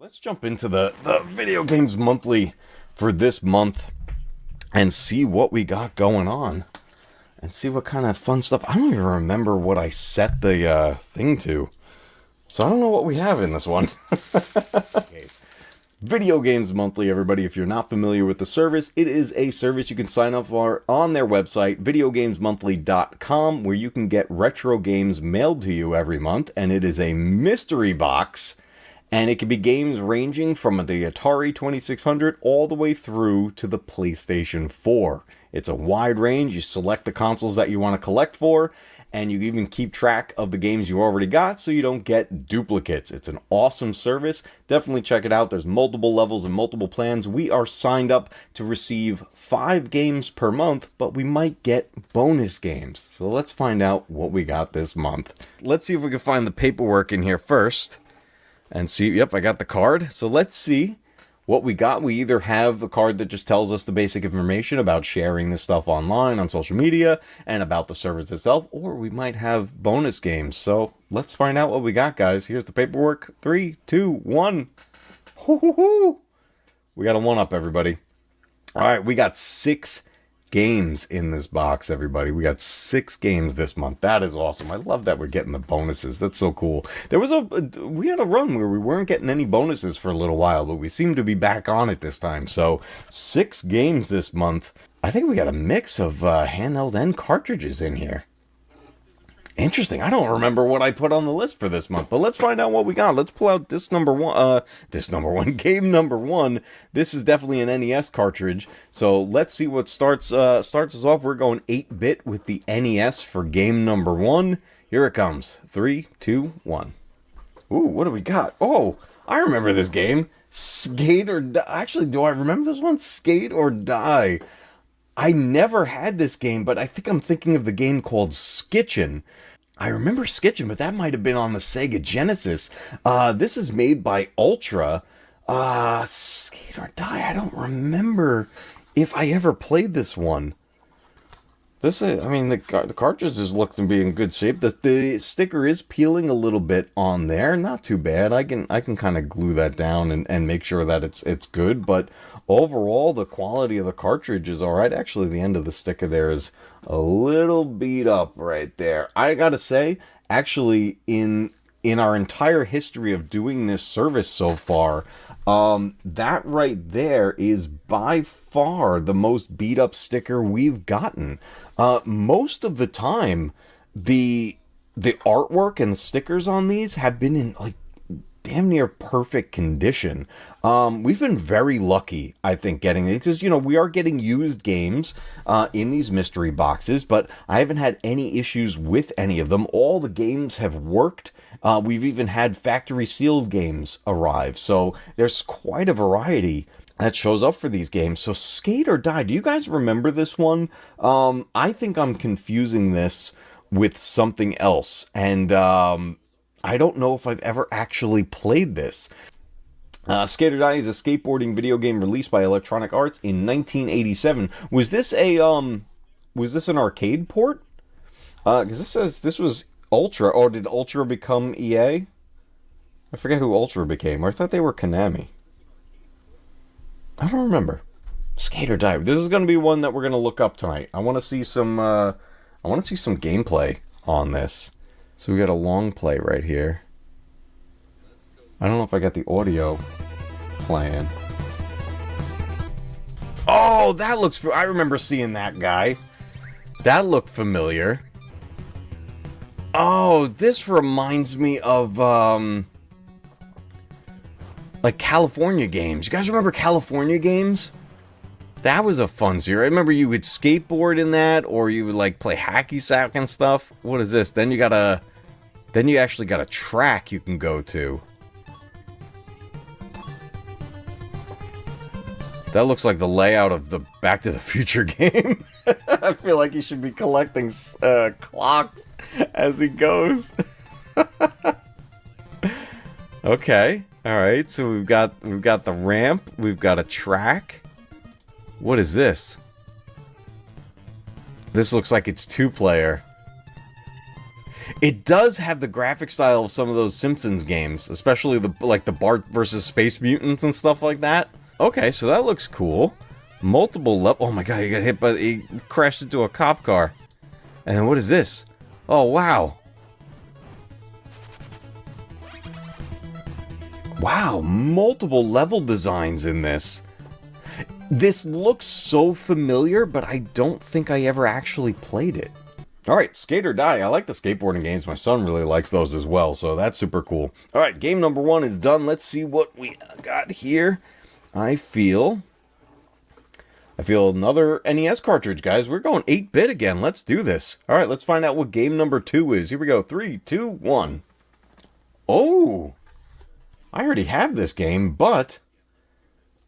Let's jump into the video games monthly for this month and see what we got going on and see what kind of fun stuff. I don't even remember what I set the thing to, so I don't know what we have in this one. Video Games Monthly, everybody. If you're not familiar with the service, it is a service you can sign up for on their website, videogamesmonthly.com, where you can get retro games mailed to you every month, and it is a mystery box. And it can be games ranging from the Atari 2600 all the way through to the PlayStation 4. It's a wide range. You select the consoles that you want to collect for, and you even keep track of the games you already got so you don't get duplicates. It's an awesome service. Definitely check it out. There's multiple levels and multiple plans. We are signed up to receive 5 games per month, but we might get bonus games. So let's find out what we got this month. Let's see if we can find the paperwork in here first. And see, yep, I got the card. So let's see what we got. We either have a card that just tells us the basic information about sharing this stuff online on social media and about the service itself, or we might have bonus games. So let's find out what we got, guys. Here's the paperwork. 3, 2, 1. Hoo-hoo-hoo. We got a 1-up, everybody. All right, we got 6 games in this box, everybody. We got 6 games this month. That is awesome. I love that we're getting the bonuses. That's so cool. We had a run where we weren't getting any bonuses for a little while, but we seem to be back on it this time. So 6 games this month. I think we got a mix of handheld and cartridges in here. Interesting. I don't remember what I put on the list for this month, but let's find out what we got. Let's pull out game number one. This is definitely an NES cartridge. So let's see what starts us off. We're going 8-bit with the NES for game number 1. Here it comes. 3, 2, 1. Ooh, what do we got? Oh, I remember this game. Skate or Die. Actually, do I remember this one? Skate or Die. I never had this game, but I think I'm thinking of the game called Skitchin'. I remember Skitchin', but that might have been on the Sega Genesis. This is made by Ultra. Skate or Die. I don't remember if I ever played this one. The cartridges look to be in good shape. The sticker is peeling a little bit on there. Not too bad. I can kind of glue that down and make sure that it's good. But overall, the quality of the cartridge is all right. Actually, the end of the sticker there is a little beat up right there. I gotta say, actually, in our entire history of doing this service so far, that right there is by far the most beat up sticker we've gotten. Most of the time, the artwork and the stickers on these have been in like damn near perfect condition. We've been very lucky, I think, getting it, because we are getting used games in these mystery boxes, but I haven't had any issues with any of them. All the games have worked. We've even had factory sealed games arrive, so there's quite a variety that shows up for these games. So Skate or Die, do you guys remember this one? I think I'm confusing this with something else, and I don't know if I've ever actually played this. Skate or Die is a skateboarding video game released by Electronic Arts in 1987. Was this an arcade port? Because this says this was Ultra. Oh, did Ultra become EA? I forget who Ultra became. Or I thought they were Konami. I don't remember. Skate or Die. This is going to be one that we're going to look up tonight. I want to see some gameplay on this. So we got a long play right here. I don't know if I got the audio playing. Oh, that looks... I remember seeing that guy. That looked familiar. Oh, this reminds me of, like California Games. You guys remember California Games? That was a fun series. I remember you would skateboard in that, or you would like play hacky sack and stuff. What is this? Then you actually got a track you can go to. That looks like the layout of the Back to the Future game. I feel like he should be collecting clocks as he goes. Okay. All right. So we've got the ramp. We've got a track. What is this? This looks like it's 2-player. It does have the graphic style of some of those Simpsons games, especially the Bart versus Space Mutants and stuff like that. Okay, so that looks cool. Multiple level. Oh my god, you got hit by. He crashed into a cop car. And then what is this? Oh wow. Wow, multiple level designs in this. This looks so familiar, but I don't think I ever actually played it. Alright, Skate or Die. I like the skateboarding games. My son really likes those as well, so that's super cool. Alright, game number 1 is done. Let's see what we got here. I feel another NES cartridge, guys. We're going 8-bit again. Let's do this. Alright, let's find out what game number 2 is. Here we go. 3, 2, 1. Oh! I already have this game, but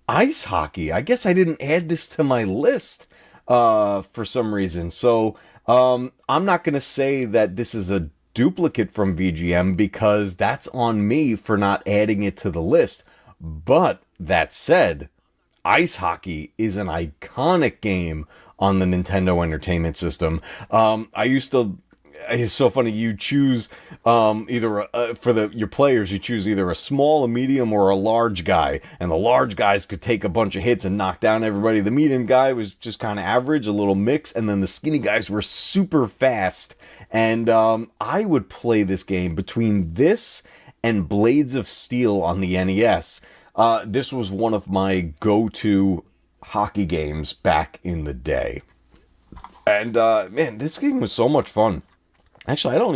ice hockey. I guess I didn't add this to my list for some reason. So I'm not going to say that this is a duplicate from VGM because that's on me for not adding it to the list. But that said, ice hockey is an iconic game on the Nintendo Entertainment System. It's so funny. You choose either your players. You choose either a small, a medium, or a large guy. And the large guys could take a bunch of hits and knock down everybody. The medium guy was just kind of average, a little mix, and then the skinny guys were super fast. And I would play this game between this and Blades of Steel on the NES. This was one of my go-to hockey games back in the day. And man, this game was so much fun. Actually, I don't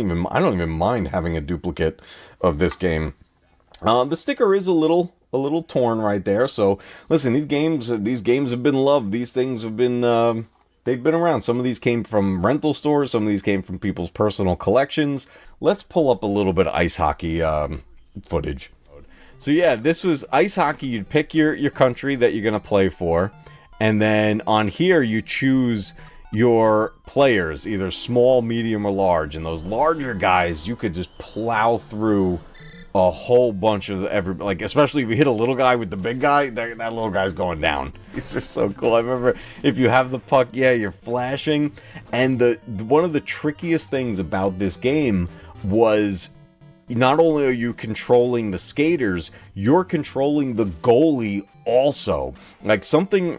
even mind having a duplicate of this game. The sticker is a little torn right there. So listen, these games have been loved. These things have been they've been around. Some of these came from rental stores. Some of these came from people's personal collections. Let's pull up a little bit of ice hockey footage. So yeah, this was ice hockey. You'd pick your country that you're gonna play for, and then on here you choose your players, either small, medium, or large. And those larger guys, you could just plow through a whole bunch of especially if you hit a little guy with the big guy, that little guy's going down. These are so cool. I remember if you have the puck, yeah, you're flashing. And one of the trickiest things about this game was not only are you controlling the skaters, you're controlling the goalie also. Like something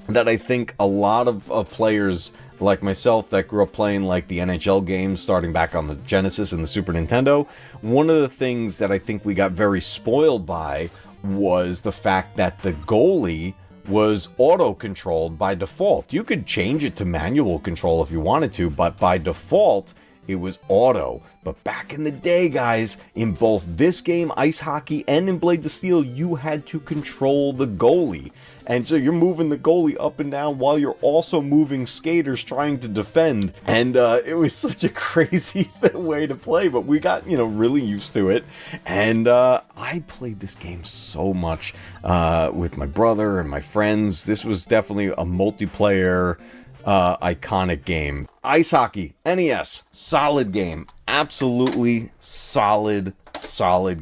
that I think a lot of players like myself that grew up playing like the NHL games starting back on the Genesis and the Super Nintendo, one of the things that I think we got very spoiled by was the fact that the goalie was auto-controlled by default. You could change it to manual control if you wanted to, but by default, it was auto. But back in the day, guys, in both this game, Ice Hockey, and in Blades of Steel, you had to control the goalie. And so you're moving the goalie up and down while you're also moving skaters trying to defend. And it was such a crazy way to play, but we got, really used to it. And I played this game so much with my brother and my friends. This was definitely a multiplayer iconic game. Ice Hockey, NES, solid game. Absolutely solid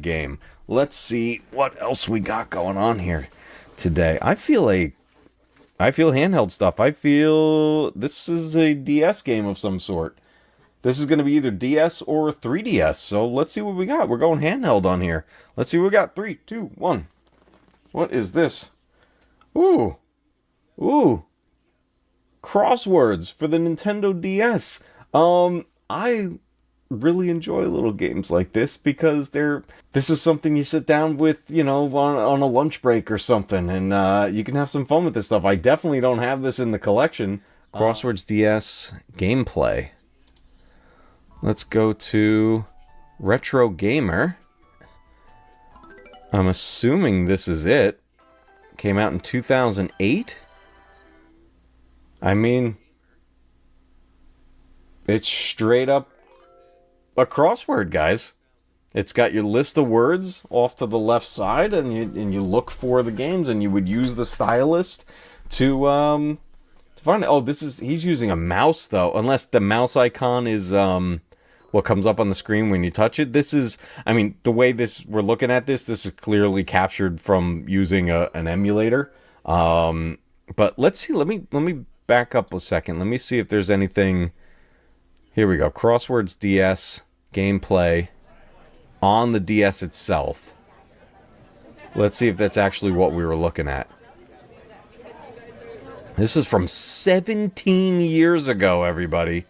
game. Let's see what else we got going on here today. I feel handheld stuff. I feel this is a DS game of some sort. This is going to be either DS or 3DS. So let's see what we got. We're going handheld on here. Let's see what we got. 3, 2, 1. What is this? Ooh. Crosswords for the Nintendo DS. I really enjoy little games like this because this is something you sit down with, on a lunch break or something, and you can have some fun with this stuff. I definitely don't have this in the collection. Crosswords DS gameplay. Let's go to Retro Gamer. I'm assuming this is it. Came out in 2008. I mean, it's straight up a crossword, guys. It's got your list of words off to the left side, and you look for the games, and you would use the stylus to find it. Oh, he's using a mouse though, unless the mouse icon is what comes up on the screen when you touch it. The way we're looking at this is clearly captured from using an emulator. But let's see. Let me back up a second. Let me see if there's anything. Here we go. Crosswords DS. gameplay on the DS itself. Let's see if that's actually what we were looking at. This is from 17 years ago, everybody.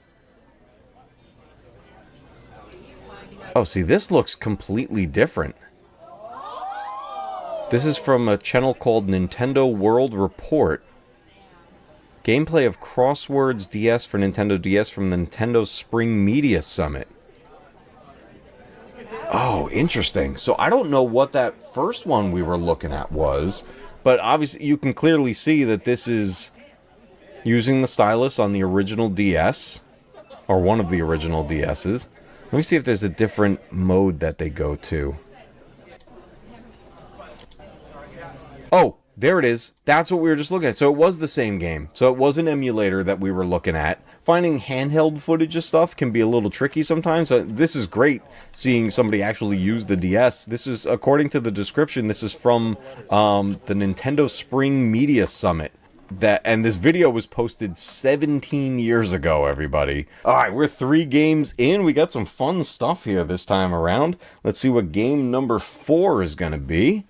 Oh, see, this looks completely different. This is from a channel called Nintendo World Report. Gameplay of Crosswords DS for Nintendo DS from the Nintendo Spring Media Summit. Oh, interesting. So I don't know what that first one we were looking at was, but obviously you can clearly see that this is using the stylus on the original DS, or one of the original DS's. Let me see if there's a different mode that they go to. Oh, there it is. That's what we were just looking at. So it was the same game. So it was an emulator that we were looking at. Finding handheld footage of stuff can be a little tricky sometimes. This is great, seeing somebody actually use the DS. This is, according to the description, this is from the Nintendo Spring Media Summit. And this video was posted 17 years ago, everybody. Alright, we're 3 games in. We got some fun stuff here this time around. Let's see what game number 4 is going to be.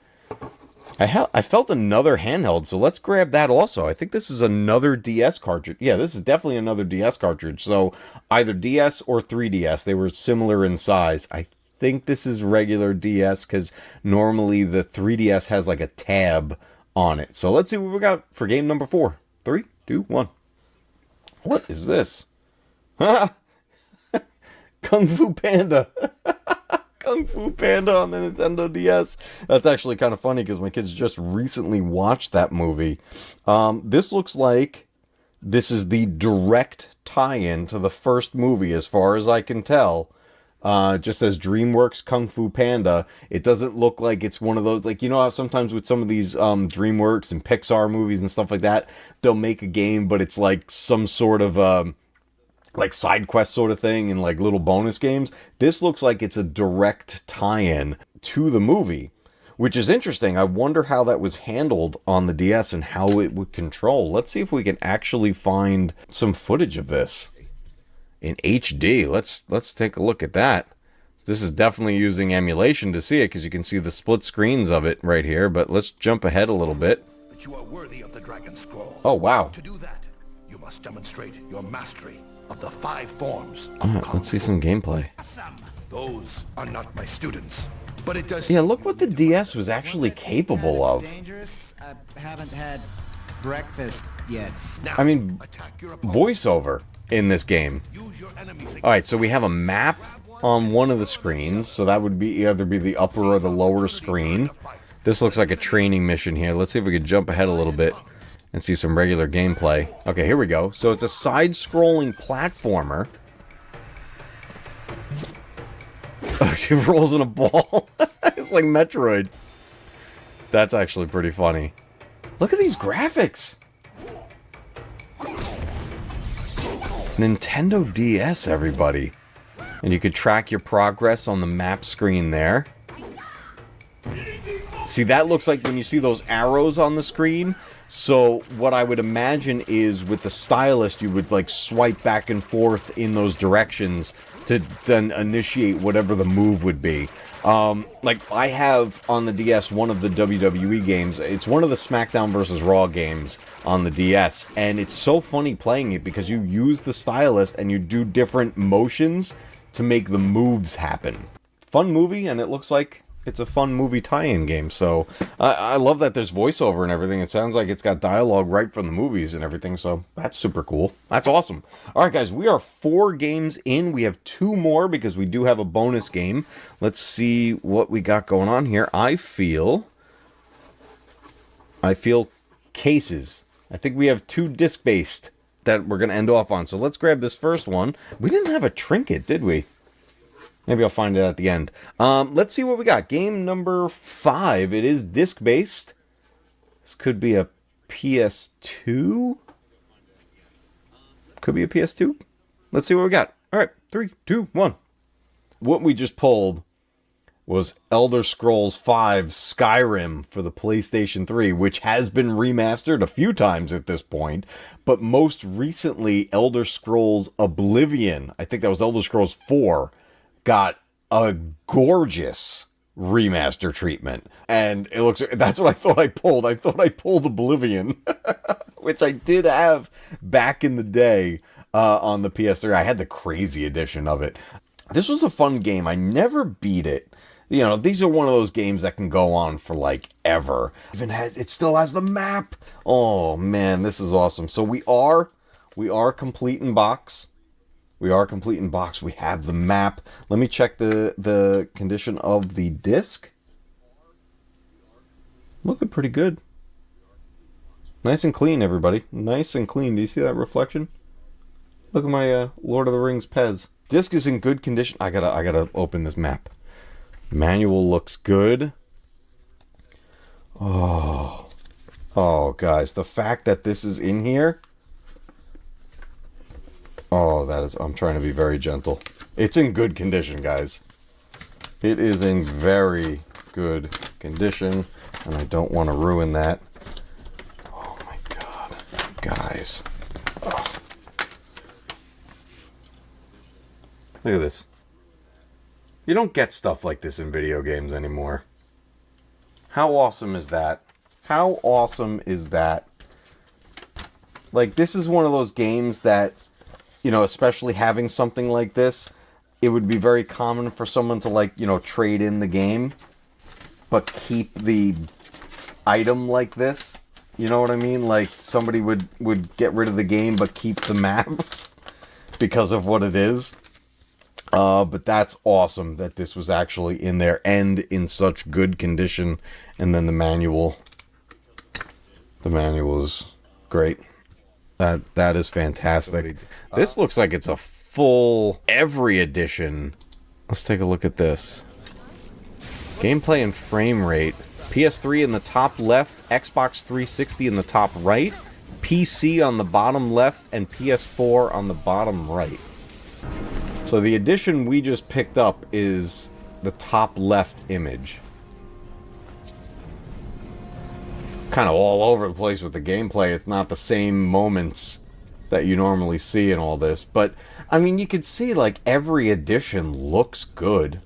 I felt another handheld, so let's grab that also. I think this is another DS cartridge. Yeah, this is definitely another DS cartridge. So either DS or 3DS. They were similar in size. I think this is regular DS because normally the 3DS has like a tab on it. So let's see what we got for game number 4. 3, 2, 1. What is this? Kung Fu Panda. Kung Fu Panda on the Nintendo DS. That's actually kind of funny because my kids just recently watched that movie. This looks like this is the direct tie-in to the first movie as far as I can tell. Just says DreamWorks Kung Fu Panda. It doesn't look like it's one of those, like, you know how sometimes with some of these DreamWorks and Pixar movies and stuff like that, they'll make a game, but it's like some sort of like side quest sort of thing and like little bonus games. This looks like it's a direct tie-in to the movie, which is interesting. I wonder how that was handled on the DS and how it would control. Let's see if we can actually find some footage of this in HD. Let's take a look at that. This is definitely using emulation to see it because you can see the split screens of it right here, but let's jump ahead a little bit. That you are worthy of the Dragon Scroll. Oh, wow. To do that, you must demonstrate your mastery of the 5 forms of Alright, let's see some gameplay. Those are not my students, but it does. Yeah, look what the DS was actually capable of. Dangerous? I haven't had breakfast yet. Now, I mean, attack your opponent. voiceover in this game. Use your enemies. Alright, so we have a map on one of the screens, so that would be either be the upper or the lower screen. This looks like a training mission here. Let's see if we could jump ahead a little bit and see some regular gameplay. Okay, here we go. So it's a side-scrolling platformer. Oh, she rolls in a ball. It's like Metroid. That's actually pretty funny. Look at these graphics. Nintendo DS, everybody. And you could track your progress on the map screen there. See, that looks like when you see those arrows on the screen. So what I would imagine is with the stylus, you would like swipe back and forth in those directions to then initiate whatever the move would be. Like I have on the DS one of the WWE games. It's one of the SmackDown vs. Raw games on the DS. And it's so funny playing it because you use the stylus and you do different motions to make the moves happen. Fun movie, and it looks like it's a fun movie tie-in game. So I love that there's voiceover and everything. It sounds like it's got dialogue right from the movies and everything. So that's super cool. That's awesome. All right, guys, we are 4 games in. We have 2 more because we do have a bonus game. Let's see what we got going on here. I feel cases. I think we have 2 disc-based that we're going to end off on. So let's grab this first one. We didn't have a trinket, did we? Maybe I'll find it at the end. Let's see what we got. Game number 5. It is disc-based. This could be a PS2. Could be a PS2. Let's see what we got. All right, 3, 2, 1. What we just pulled was Elder Scrolls V Skyrim for the PlayStation 3, which has been remastered a few times at this point, but most recently Elder Scrolls Oblivion. I think that was Elder Scrolls 4. got a gorgeous remaster treatment, and it looks, that's what I thought I pulled. I thought I pulled Oblivion, which I did have back in the day on the PS3. I had the crazy edition of it. This was a fun game. I never beat it. You know, these are one of those games that can go on for like ever. It still has the map. Oh man, this is awesome. So we are complete in box. We are complete in box. We have the map. Let me check the condition of the disc. Looking pretty good. Nice and clean, everybody. Nice and clean. Do you see that reflection? Look at my Lord of the Rings Pez. Disc is in good condition. I gotta open this map. Manual looks good. Oh, guys, the fact that this is in here. Oh, that is, I'm trying to be very gentle. It's in good condition, guys. It is in very good condition, and I don't want to ruin that. Oh my god, guys. Oh. Look at this. You don't get stuff like this in video games anymore. How awesome is that? How awesome is that? Like, this is one of those games that, you know, especially having something like this, it would be very common for someone to, like, you know, trade in the game, but keep the item like this. You know what I mean? Like, somebody would get rid of the game, but keep the map because of what it is. But that's awesome that this was actually in there and in such good condition. And then the manual is great. That is fantastic. This looks like it's a full every edition. Let's take a look at this. Gameplay and frame rate. PS3 in the top left, Xbox 360 in the top right, PC on the bottom left, and PS4 on the bottom right. So the edition we just picked up is the top left image. Kind of all over the place with the gameplay. It's not the same moments that you normally see in all this. But, I mean, you can see, like, every edition looks good.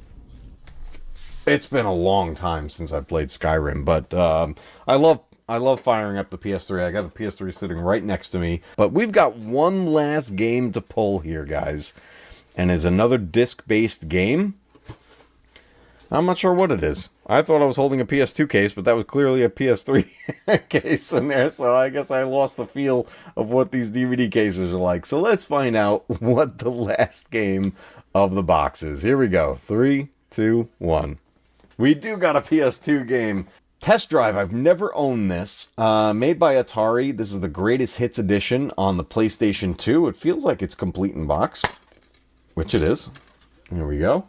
It's been a long time since I played Skyrim, but I love firing up the PS3. I got the PS3 sitting right next to me. But we've got one last game to pull here, guys. And is another disc-based game. I'm not sure what it is. I thought I was holding a PS2 case, but that was clearly a PS3 case in there, so I guess I lost the feel of what these DVD cases are like. So let's find out what the last game of the box is. Here we go. 3, 2, 1. We do got a PS2 game. Test Drive. I've never owned this. Made by Atari. This is the Greatest Hits edition on the PlayStation 2. It feels like it's complete in box, which it is. Here we go.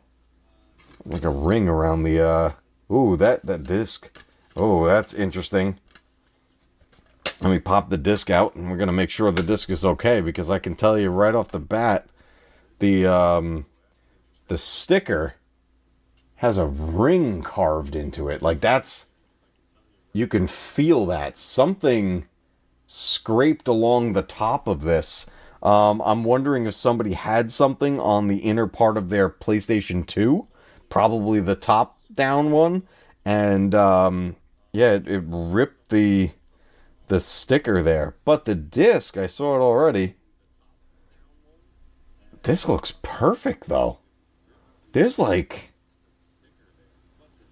Like a ring around the, ooh, that disc. Oh, that's interesting. Let me pop the disc out, and we're going to make sure the disc is okay, because I can tell you right off the bat, the sticker has a ring carved into it. Like, that's, you can feel that. Something scraped along the top of this. I'm wondering if somebody had something on the inner part of their PlayStation 2. Probably the top down one, and yeah, it ripped the sticker there. But the disc, I saw it already. This looks perfect though. There's like,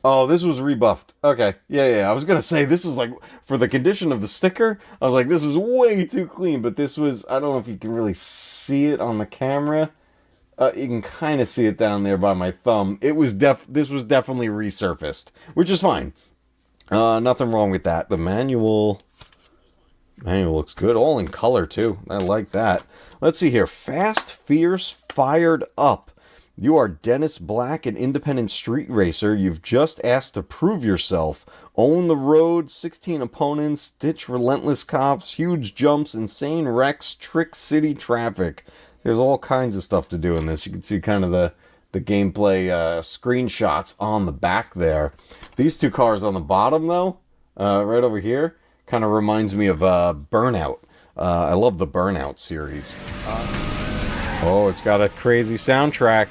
oh, this was rebuffed. Okay, yeah. I was gonna say this is like, for the condition of the sticker, I was like, this is way too clean. But this was, I don't know if you can really see it on the camera. You can kind of see it down there by my thumb. This was definitely resurfaced, which is fine. Nothing wrong with that. The manual looks good, all in color too. I like that. Let's see here. Fast, Fierce, Fired Up. You are Dennis Black, an independent street racer. You've just asked to prove yourself. Own the road, 16 opponents, ditch relentless cops, huge jumps, insane wrecks, trick city traffic. There's all kinds of stuff to do in this. You can see kind of the gameplay screenshots on the back there. These two cars on the bottom, though, right over here, kind of reminds me of Burnout. I love the Burnout series. Oh, it's got a crazy soundtrack.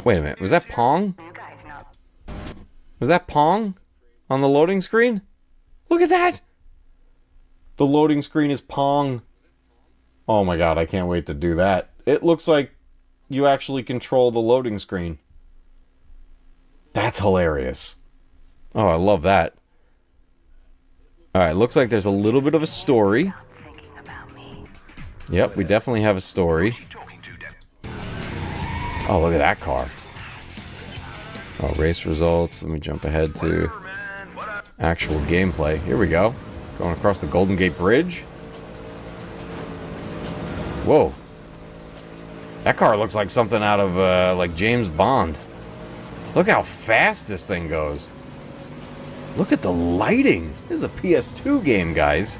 Wait a minute. Was that Pong? Was that Pong on the loading screen? Look at that! The loading screen is Pong. Oh my god, I can't wait to do that. It looks like you actually control the loading screen. That's hilarious. Oh, I love that. Alright, looks like there's a little bit of a story. Yep, we definitely have a story. Oh, look at that car. Oh, race results. Let me jump ahead to actual gameplay. Here we go. Going across the Golden Gate Bridge. Whoa. That car looks like something out of, like James Bond. Look how fast this thing goes. Look at the lighting. This is a PS2 game, guys.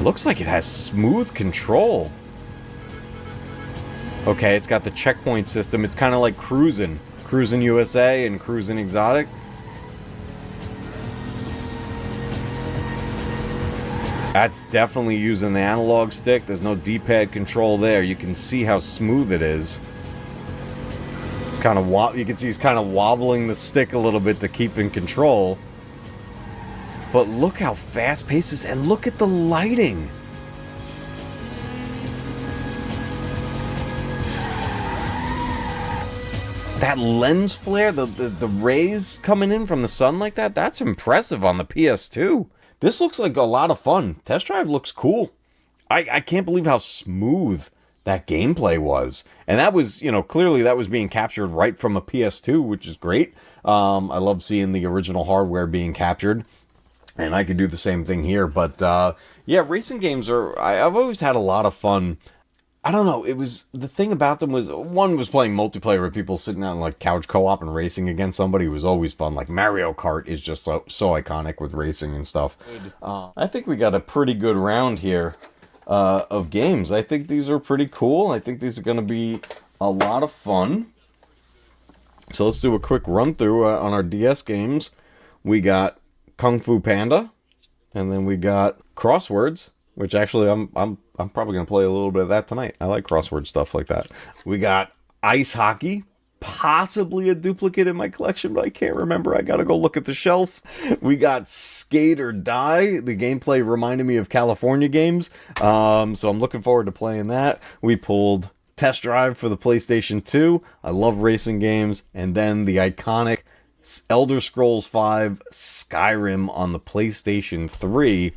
Looks like it has smooth control. Okay, it's got the checkpoint system. It's kind of like Cruisin'. Cruisin' USA and Cruisin' Exotic. That's definitely using the analog stick. There's no D-pad control there. You can see how smooth it is. It's kind of you can see he's kind of wobbling the stick a little bit to keep in control. But look how fast-paced this is, and look at the lighting. That lens flare, the rays coming in from the sun like that, that's impressive on the PS2. This looks like a lot of fun. Test Drive looks cool. I can't believe how smooth that gameplay was. And that was, you know, clearly that was being captured right from a PS2, which is great. I love seeing the original hardware being captured. And I could do the same thing here. But, yeah, racing games are... I've always had a lot of fun. I don't know, it was... The thing about them was... One was playing multiplayer with people sitting on, like, couch co-op and racing against somebody was always fun. Like, Mario Kart is just so iconic with racing and stuff. I think we got a pretty good round here of games. I think these are pretty cool. I think these are going to be a lot of fun. So let's do a quick run-through on our DS games. We got Kung Fu Panda, and then we got Crosswords, which actually I'm probably gonna play a little bit of that tonight. I like crossword stuff like that. We got Ice Hockey, possibly a duplicate in my collection, but I can't remember. I gotta go look at the shelf. We got Skate or Die. The gameplay reminded me of California games, so I'm looking forward to playing that. We pulled Test Drive for the PlayStation 2. I love racing games, and then the iconic Elder Scrolls V Skyrim on the PlayStation 3.